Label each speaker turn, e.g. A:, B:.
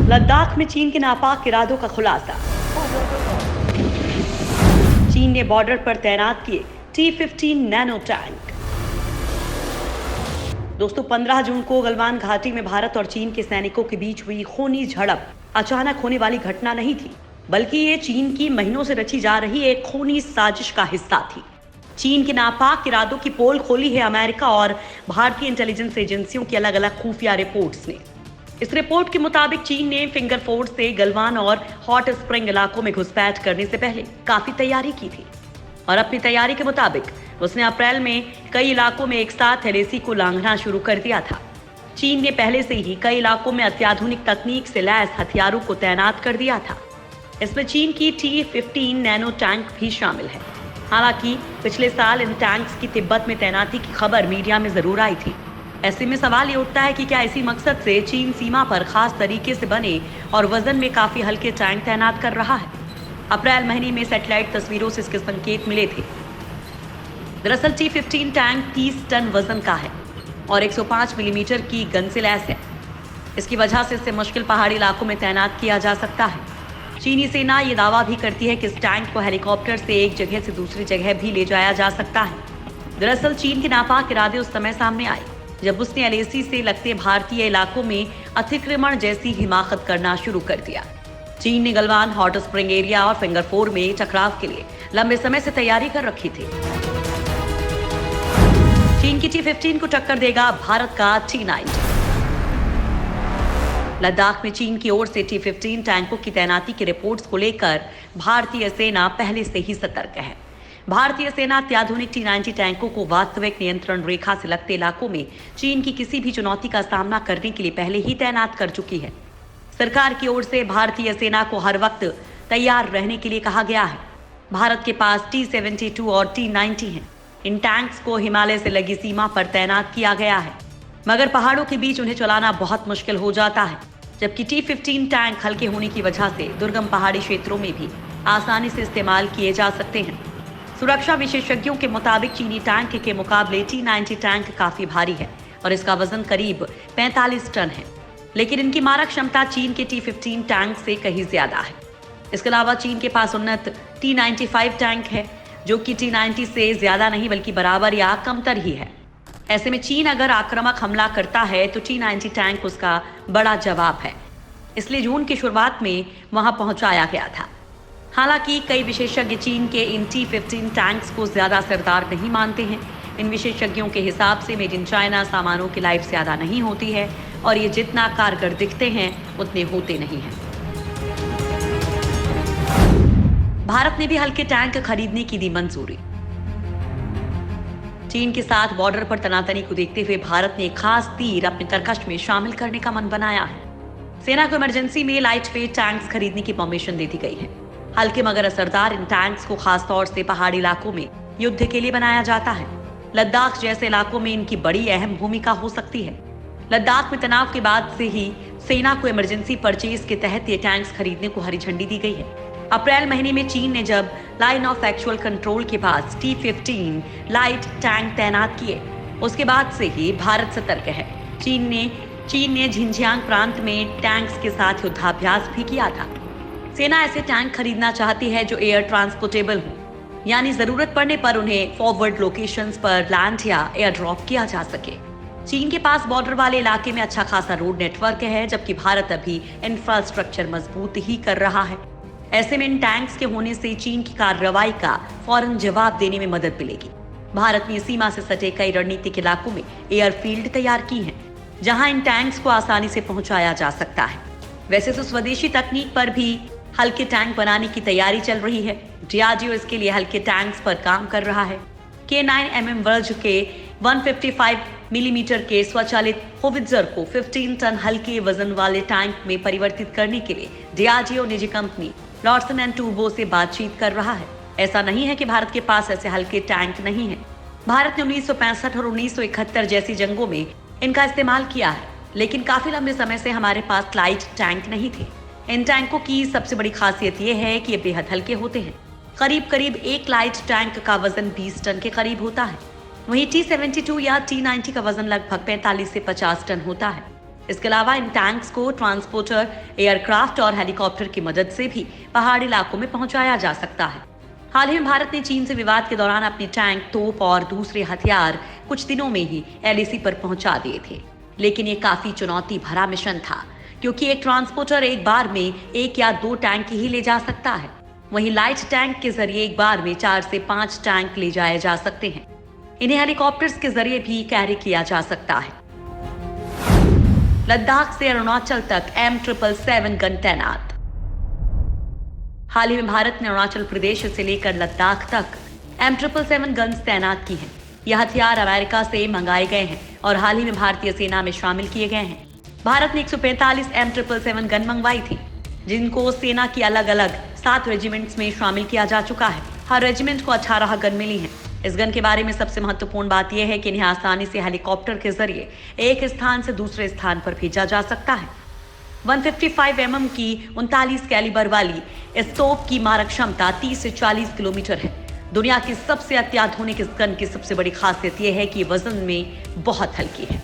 A: लद्दाख में चीन के नापाक इरादों का खुलासा। चीन ने बॉर्डर पर तैनात किए T-15 नैनो टैंक। दोस्तों, 15 जून को गलवान घाटी में भारत और चीन के सैनिकों के बीच हुई खूनी झड़प अचानक होने वाली घटना नहीं थी, बल्कि ये चीन की महीनों से रची जा रही एक खूनी साजिश का हिस्सा थी। चीन के नापाक इरादों की पोल खोली है अमेरिका और भारतीय इंटेलिजेंस एजेंसियों की अलग अलग खुफिया रिपोर्ट्स ने। इस रिपोर्ट के मुताबिक चीन ने फिंगर फोर्स से गलवान और हॉट स्प्रिंग इलाकों में घुसपैठ करने से पहले काफी तैयारी की थी और अपनी तैयारी के मुताबिक उसने अप्रैल में कई इलाकों में एक साथ LAC को लांघना शुरू कर दिया था। चीन ने पहले से ही कई इलाकों में अत्याधुनिक तकनीक से लैस हथियारों को तैनात कर दिया था। इसमें चीन की T-15 नैनो टैंक भी शामिल है। हालांकि पिछले साल इन टैंक्स की तिब्बत में तैनाती की खबर मीडिया में जरूर आई थी। ऐसे में सवाल ये उठता है कि क्या इसी मकसद से चीन सीमा पर खास तरीके से बने और वजन में काफी हल्के टैंक तैनात कर रहा है। अप्रैल महीने में सैटेलाइट तस्वीरों से इसके संकेत मिले थे। दरअसल T-15 टैंक 30 टन वजन का है और 105 मिलीमीटर की गन से लैस है। इसकी वजह से इसे मुश्किल पहाड़ी इलाकों में तैनात किया जा सकता है। चीनी सेना ये दावा भी करती है कि इस टैंक को हेलीकॉप्टर से एक जगह से दूसरी जगह भी ले जाया जा सकता है। दरअसल चीन के नापाक इरादे उस समय सामने आए जब उसने LAC से लगते भारतीय इलाकों में अतिक्रमण जैसी हिमाकत करना शुरू कर दिया। चीन ने गलवान, हॉट स्प्रिंग एरिया और फिंगर 4 में टकराव के लिए लंबे समय से तैयारी कर रखी थी। चीन की T-15 को टक्कर देगा भारत का T-90। लद्दाख में चीन की ओर से T-15 टैंकों की तैनाती की रिपोर्ट्स को लेकर भारतीय सेना पहले से ही सतर्क है। भारतीय सेना अत्याधुनिक T-90 टैंकों को वास्तविक नियंत्रण रेखा से लगते इलाकों में चीन की किसी भी चुनौती का सामना करने के लिए पहले ही तैनात कर चुकी है। सरकार की ओर से भारतीय सेना को हर वक्त तैयार रहने के लिए कहा गया है। भारत के पास T-72 और T-90 हैं। इन टैंक्स को हिमालय से लगी सीमा पर तैनात किया गया है, मगर पहाड़ों के बीच उन्हें चलाना बहुत मुश्किल हो जाता है, जबकि T-15 टैंक हल्के होने की वजह से दुर्गम पहाड़ी क्षेत्रों में भी आसानी से इस्तेमाल किए जा सकते हैं। सुरक्षा विशेषज्ञों के मुताबिक चीनी टैंक के मुकाबले T-90 टैंक काफी भारी है और इसका वजन करीब 45 टन है, लेकिन इनकी मारक क्षमता चीन के T-15 टैंक से कहीं ज्यादा है। इसके अलावा चीन के पास उन्नत T-95 टैंक है, जो कि T-90 से ज्यादा नहीं बल्कि बराबर या कमतर ही है। ऐसे में चीन अगर आक्रामक हमला करता है तो T-90 टैंक उसका बड़ा जवाब है। इसलिए जून की शुरुआत में वहां पहुंचाया गया था। हालांकि कई विशेषज्ञ चीन के इन T-15 टैंक्स को ज्यादा असरदार नहीं मानते हैं। इन विशेषज्ञों के हिसाब से मेड इन चाइना सामानों की लाइफ ज्यादा नहीं होती है और ये जितना कारगर दिखते हैं उतने होते नहीं हैं। भारत ने भी हल्के टैंक खरीदने की दी मंजूरी। चीन के साथ बॉर्डर पर तनातनी को देखते हुए भारत ने एक खास तीर अपने तरकश में शामिल करने का मन बनाया है। सेना को इमरजेंसी में लाइट वेट टैंक्स खरीदने की परमिशन दे दी गई है। हल्के मगर असरदार इन टैंक्स को खासतौर से पहाड़ी इलाकों में युद्ध के लिए बनाया जाता है। लद्दाख जैसे इलाकों में इनकी बड़ी अहम भूमिका हो सकती है। लद्दाख में तनाव के बाद से ही सेना को इमरजेंसी परचेज के तहत ये टैंक्स खरीदने को हरी झंडी दी गई है। अप्रैल महीने में चीन ने जब लाइन ऑफ एक्चुअल कंट्रोल के पास T-15 लाइट टैंक तैनात किए, उसके बाद से ही भारत सतर्क है। चीन ने झिंजियांग प्रांत में टैंक्स के साथ युद्धाभ्यास भी किया था। सेना ऐसे टैंक खरीदना चाहती है जो एयर ट्रांसपोर्टेबल हो, यानी जरूरत पड़ने पर उन्हें फॉरवर्ड लोकेशंस पर लैंड या एयर ड्रॉप किया जा सके। चीन के पास बॉर्डर वाले इलाके में अच्छा खासा रोड नेटवर्क है, जबकि भारत अभी इंफ्रास्ट्रक्चर मजबूत ही कर रहा है। ऐसे में इन टैंक्स के होने से चीन की कार्रवाई का फौरन जवाब देने में मदद मिलेगी। भारत ने सीमा से सटे कई रणनीतिक इलाकों में एयरफील्ड तैयार की हैं, जहां इन टैंक्स को आसानी से पहुंचाया जा सकता है। वैसे तो स्वदेशी तकनीक पर भी हल्के टैंक बनाने की तैयारी चल रही है। DRDO इसके लिए हल्के टैंक्स पर काम कर रहा है। K9mm वर्ज के 155 मिलीमीटर के स्वचालित होवित्जर को 15 टन हल्के वजन वाले टैंक में परिवर्तित करने के लिए DRDO निजी कंपनी लॉर्सन एंड टूबो से बातचीत कर रहा है। ऐसा नहीं है कि भारत के पास ऐसे हल्के टैंक नहीं है। भारत ने 1965 और 1971 जैसी जंगों में इनका इस्तेमाल किया है, लेकिन काफी लंबे समय से हमारे पास लाइट टैंक नहीं थे। इन टैंकों की सबसे बड़ी खासियत यह है कि ये बेहद हल्के होते हैं। करीब एक लाइट टैंक का वजन 20 टन के करीब होता है। वहीं T-72 या T-90 का वजन लगभग 45 से 50 टन होता है। इसके अलावा इन टैंक्स को ट्रांसपोर्टर, एयरक्राफ्ट और हेलीकॉप्टर की मदद से भी पहाड़ी इलाकों में पहुंचाया जा सकता है। हाल ही में भारत ने चीन से विवाद के दौरान अपने टैंक, तोप और दूसरे हथियार कुछ दिनों में ही एलएसी पर पहुंचा दिए थे। लेकिन ये काफी चुनौती भरा मिशन था, क्योंकि एक ट्रांसपोर्टर एक बार में 1 या 2 टैंक ही ले जा सकता है। वहीं लाइट टैंक के जरिए एक बार में 4 से 5 टैंक ले जाए जा सकते हैं। इन्हें हेलीकॉप्टर्स के जरिए भी कैरी किया जा सकता है। लद्दाख से अरुणाचल तक M777 गन तैनात। हाल ही में भारत ने अरुणाचल प्रदेश से लेकर लद्दाख तक M777 गन्स तैनात की हैं। यह हथियार अमेरिका से मंगाए गए हैं और हाल ही में भारतीय सेना में शामिल किए गए हैं। भारत ने 145 M777 गन मंगवाई थी, जिनको सेना की अलग अलग 7 रेजिमेंट्स में शामिल किया जा चुका है। हर रेजिमेंट को 18 गन मिली हैं। इस गन के बारे में सबसे महत्वपूर्ण बात यह है कि इन्हें आसानी से हेलीकॉप्टर के जरिए एक स्थान से दूसरे स्थान पर भेजा जा सकता है। 155 mm की 39 कैलिबर वाली इस तोप की मारक क्षमता 30 से 40 किलोमीटर है। दुनिया की सबसे अत्याधुनिक इस गन की सबसे बड़ी खासियत यह है कि वजन में बहुत हल्की है।